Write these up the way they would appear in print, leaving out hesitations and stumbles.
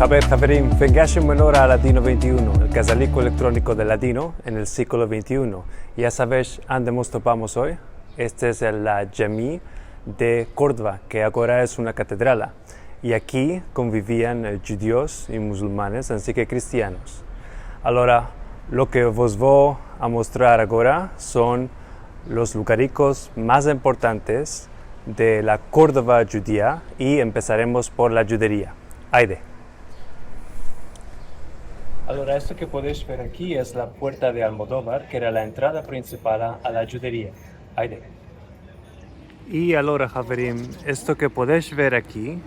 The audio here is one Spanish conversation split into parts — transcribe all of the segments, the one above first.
Haber Haverim, Fengashem Menora a Ladino 21, el casalico electrónico de Ladino en el siglo XXI. Ya sabes dónde nos topamos hoy. Este es la Jami de Córdoba, que ahora es una catedral. Y aquí convivían judíos y musulmanes, así que cristianos. Ahora, lo que os voy a mostrar ahora son los lugaricos más importantes de la Córdoba judía y empezaremos por la judería. Aide. Ahora, esto que podéis ver aquí es la puerta de Almodóvar, que era la entrada principal a la judería. Aide. Y ahora, Haverim, esto que podéis ver aquí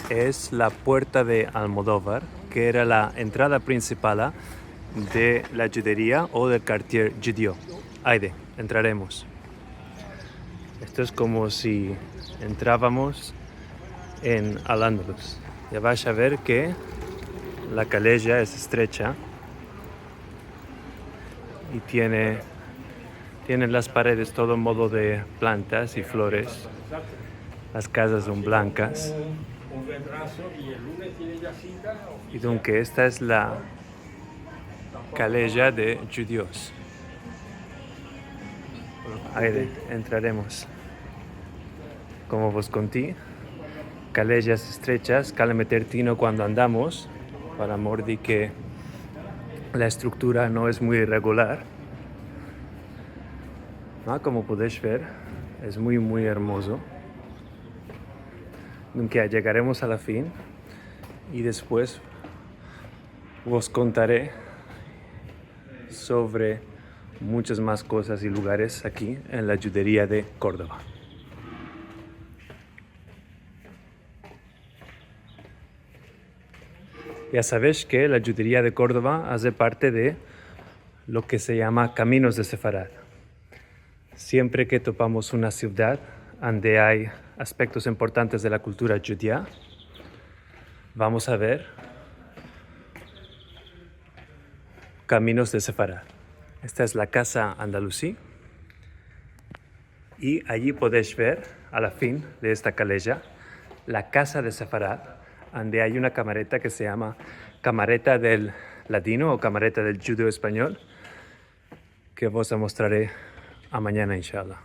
es la puerta de Almodóvar, que era la entrada principal de la judería o del quartier judío. Aide, entraremos. Esto es como si entrábamos en Al-Ándalus. Ya vais a ver que la calella es estrecha y tiene las paredes todo modo de plantas y flores. Las casas son blancas. Y aunque esta es la calella de judíos. Ahí entraremos. Como vos conté, calellas estrechas, cal meter tino cuando andamos, para amor de que la estructura no es muy irregular. Como podéis ver, es muy hermoso. Nunca llegaremos a la fin y después os contaré sobre muchas más cosas y lugares aquí en la judería de Córdoba. Ya sabéis que la judería de Córdoba hace parte de lo que se llama Caminos de Sefarad. Siempre que topamos una ciudad donde hay aspectos importantes de la cultura judía, vamos a ver Caminos de Sefarad. Esta es la casa andalusí y allí podéis ver, a la fin de esta calella, la casa de Sefarad, donde hay una camareta que se llama camareta del ladino o camareta del judío español, que os mostraré a mañana, inshallah.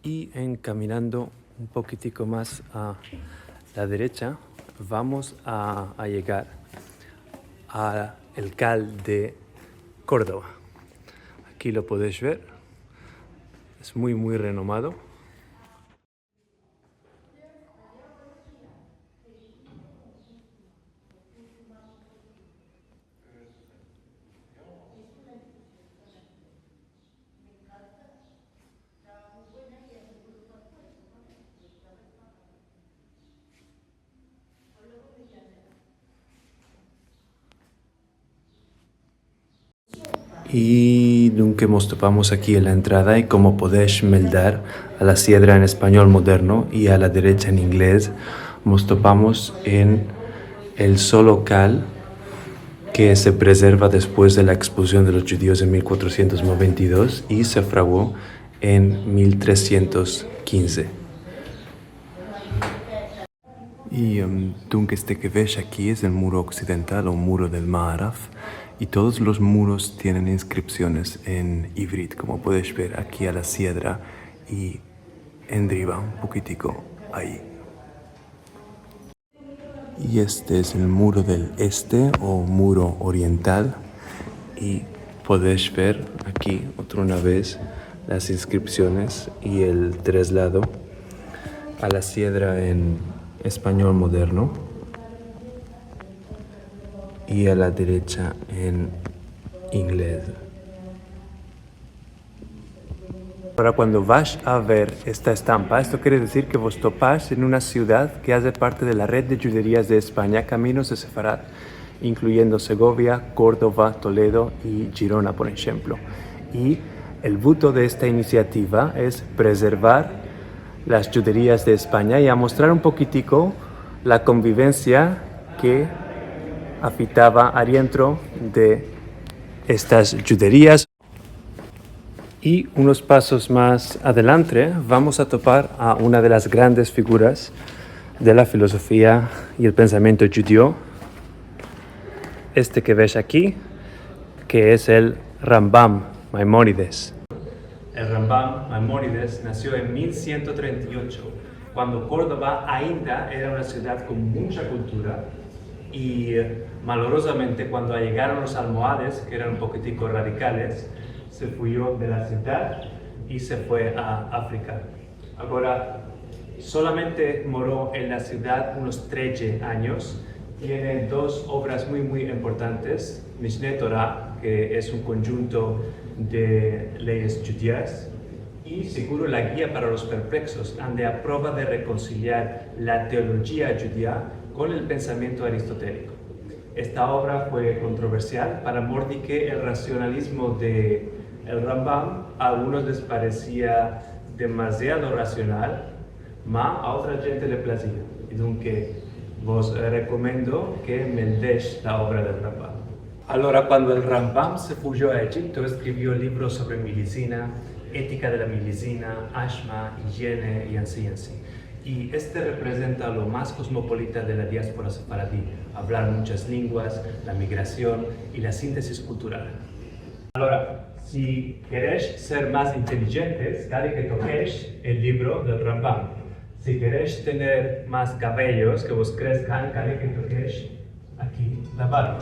Y caminando un poquitico más a la derecha, vamos a llegar al Cal de Córdoba. Aquí lo podéis ver, es muy renomado. Y nunca nos topamos aquí en la entrada y como podéis meldar a la sidra en español moderno y a la derecha en inglés, nos topamos en el solo cal que se preserva después de la expulsión de los judíos en 1492 y se fraguó en 1315. Y este que ves aquí es el muro occidental o muro del Ma'araf. Y todos los muros tienen inscripciones en ivrit, como puedes ver aquí a la sidra y en driba, un poquitico ahí. Y este es el muro del este o muro oriental. Y podéis ver aquí otra vez las inscripciones y el traslado a la sidra en español moderno. Y a la derecha en inglés. Ahora, cuando vas a ver esta estampa, esto quiere decir que vos topás en una ciudad que hace parte de la red de juderías de España, Caminos de Sefarad, incluyendo Segovia, Córdoba, Toledo y Girona, por ejemplo. Y el voto de esta iniciativa es preservar las juderías de España y a mostrar un poquitico la convivencia que habitaba adentro de estas juderías. Y unos pasos más adelante vamos a topar a una de las grandes figuras de la filosofía y el pensamiento judío, este que ves aquí, que es el Rambam Maimónides. El Rambam Maimónides nació en 1138, cuando Córdoba ainda era una ciudad con mucha cultura y malorosamente cuando llegaron los almohades, que eran un poquitico radicales, se fuyó de la ciudad y se fue a África. Ahora, solamente moró en la ciudad unos 13 años. Tiene dos obras muy importantes, Mishneh Torah, que es un conjunto de leyes judías, y Seguro la guía para los perplexos, donde aprueba de reconciliar la teología judía con el pensamiento aristotélico. Esta obra fue controversial para Mordike. El racionalismo de el Rambam a algunos les parecía demasiado racional, pero a otra gente le placía. Entonces, vos recomiendo que me leáis la obra del Rambam. Ahora, cuando el Rambam se fugió a Egipto, escribió libros sobre medicina, ética de la medicina, asma, higiene y así. Y este representa lo más cosmopolita de la diáspora sefaradí, hablar muchas lenguas, la migración y la síntesis cultural. Ahora, si queréis ser más inteligentes, cada que toquéis el libro del Rambam. Si queréis tener más cabellos que vos crezcan, cada que toquéis aquí la barba.